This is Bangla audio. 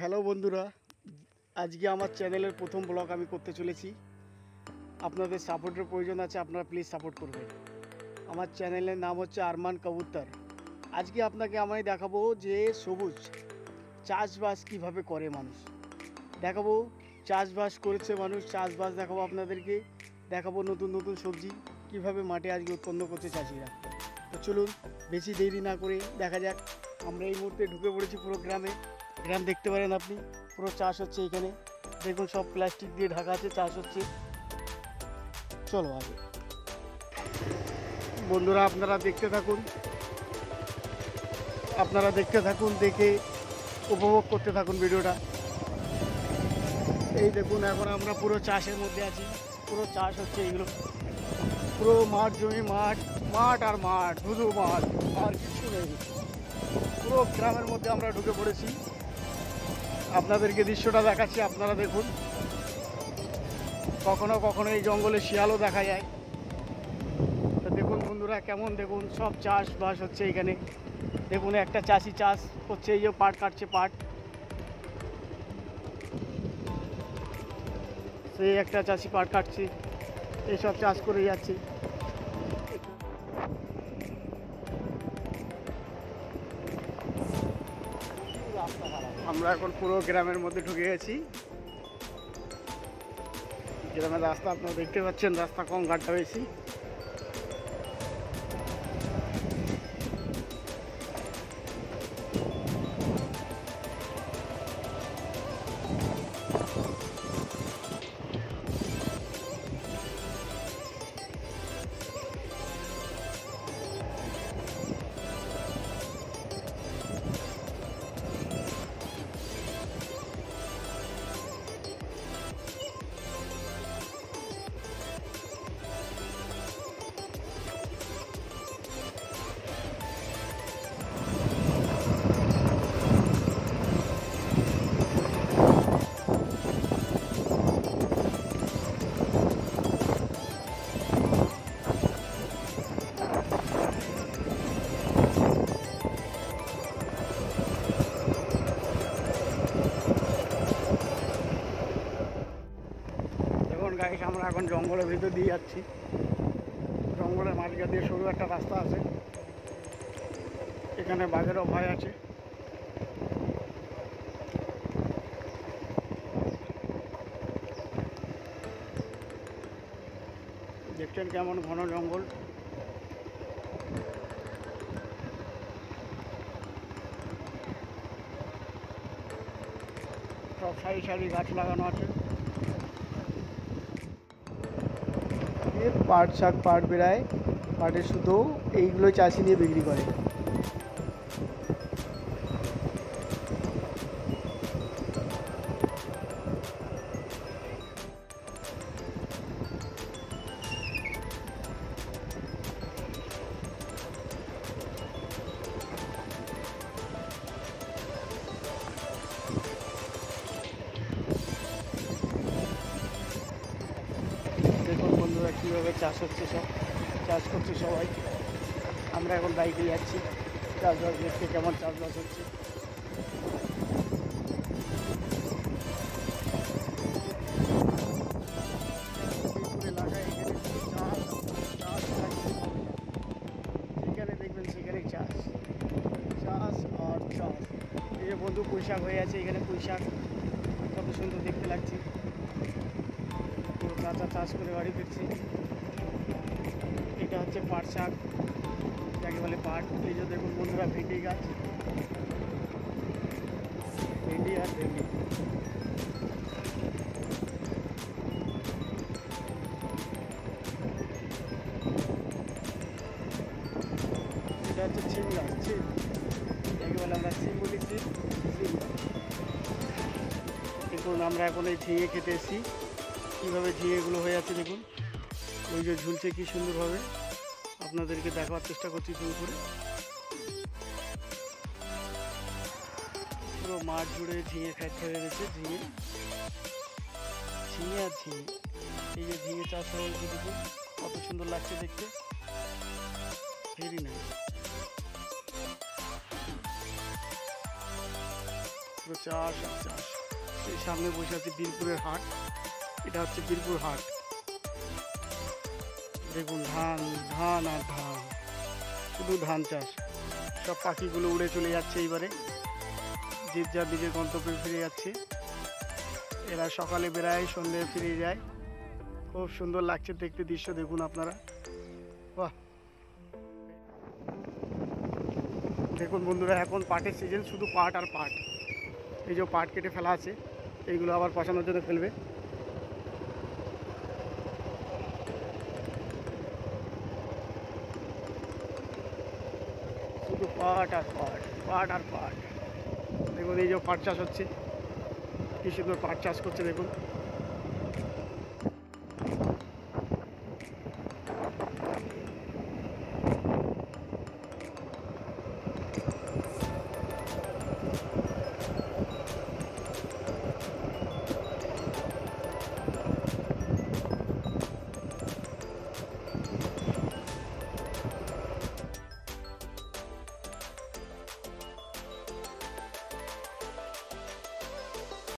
হ্যালো বন্ধুরা, আজকে আমার চ্যানেলের প্রথম ব্লগ আমি করতে চলেছি। আপনাদের সাপোর্টের প্রয়োজন আছে, আপনারা প্লিজ সাপোর্ট করবেন। আমার চ্যানেলের নাম হচ্ছে আরমান কবুতর। আজকে আপনাকে আমি দেখাবো যে সবুজ চাষবাস কিভাবে করে মানুষ, দেখাবো চাষবাস করেছে মানুষ, চাষবাস দেখাবো আপনাদেরকে, দেখাবো নতুন নতুন সবজি কিভাবে মাঠে আজকে উৎপন্ন করছে চাষিরা। তো চলুন বেশি দেরি না করে দেখা যাক। আমরা এই মুহূর্তে ঢুকে পড়েছি পুরো গ্রামে। গ্রাম দেখতে পারেন আপনি, পুরো চাষ হচ্ছে এখানে। দেখুন সব প্লাস্টিক দিয়ে ঢাকা আছে, চাষ হচ্ছে। চলো আগে বন্ধুরা, আপনারা দেখতে থাকুন, দেখে উপভোগ করতে থাকুন ভিডিওটা। এই দেখুন এখন আমরা পুরো চাষের মধ্যে আছি, পুরো চাষ হচ্ছে এইগুলো। পুরো মাঠ জমি, মাঠ মাঠ আর মাঠ, শুধু মাঠ আর কিছু নেই। পুরো গ্রামের মধ্যে আমরা ঢুকে পড়েছি, আপনাদেরকে দৃশ্যটা দেখাচ্ছি, আপনারা দেখুন। কখনো কখনো এই জঙ্গলে শিয়ালও দেখা যায়। তো দেখুন বন্ধুরা কেমন, দেখুন সব চাষবাস হচ্ছে এখানে। দেখুন একটা চাষি চাষ করছে, এই যে পাট কাটছে, পাট। সেই একটা চাষি পাট কাটছে, এইসব চাষ করে যাচ্ছে। আমরা এখন পুরো গ্রামের মধ্যে ঢুকে গেছি। গ্রামের রাস্তা আপনারা দেখতে পাচ্ছেন, রাস্তা কম ঘাটটা বেশি। গাইস আমরা এখন জঙ্গলের ভিতর দিয়ে যাচ্ছি। জঙ্গলের মাঝখান দিয়ে সরু একটা রাস্তা আছে, এখানে বাঘেরও ভয় আছে। দেখছেন কেমন ঘন জঙ্গল। সব সারি সারি গাছ লাগানো আছে। পাট শাক, পাট বেড়ায়, পাটের শুধু এইগুলো চাষি নিয়ে বিক্রি করে। দেখুন বন্ধুরা কীভাবে চাষ হচ্ছে, সব চাষ করছে সবাই। আমরা এখন বাইকে যাচ্ছি চাষবাস দেখতে, কেমন চাষবাস হচ্ছে। যেখানে দেখবেন সেখানে চাষ, চাষ আর চাষ। এই যে বন্ধু পুঁই শাক হয়ে আছে এখানে, পুঁই শাক কত সুন্দর দেখতে লাগছে। পুরো কাঁচা চাষ করে বাড়ি ফিরছি। এটা হচ্ছে পাট শাক, যাকে বলে পাট। এই যে দেখুন বন্ধুরা ভেন্ডি গাছ, ভেন্ডি আর ভেন্ডি। এটা হচ্ছে ছিম গাছ, ছিম, যাকে বলে আমরা ছিম বলি, ছিম ছিম গাছ। দেখুন আমরা এখন এই ঝিঙে খেতে এসেছি, কীভাবে ঝিঙেগুলো হয়ে আছে দেখুন। ওই যে ঝুলছে কি সুন্দরভাবে, আপনাদেরকে দেখাবার চেষ্টা করছি শুরু করে। পুরো মাঠ জুড়ে ঝিঙে খাইতে হয়ে গেছে, ঝিঙে ঝিঙে আর ঝিঙে। এই যে ঝিঙে চাষ হয়েছে দেখুন, কত সুন্দর লাগছে দেখতে, ভেরি নাইস। পুরো চাষ আর চাষ। এই সামনে বসে আছে বীরপুরের হাট, এটা হচ্ছে বীরপুর হাট। দেখুন ধান ধান আর ধান, শুধু ধান চাষ। সব পাখিগুলো উড়ে চলে যাচ্ছে এইবারে, যে যার নিজের গন্তব্যে ফিরে যাচ্ছে। এরা সকালে বেড়ায়, সন্ধ্যে ফিরে যায়। খুব সুন্দর লাগছে দেখতে দৃশ্য, দেখুন আপনারা। বাহ, দেখুন বন্ধুরা, এখন পাটের সিজন, শুধু পাট আর পাট। এই যে পাট কেটে ফেলা আছে, এইগুলো আবার পচানোর জন্য ফেলবে। শুধু পাট আর পাট, পাট আর পাট। দেখুন এই যে পাট চাষ হচ্ছে, কি সুন্দর পাট চাষ করছে দেখুন।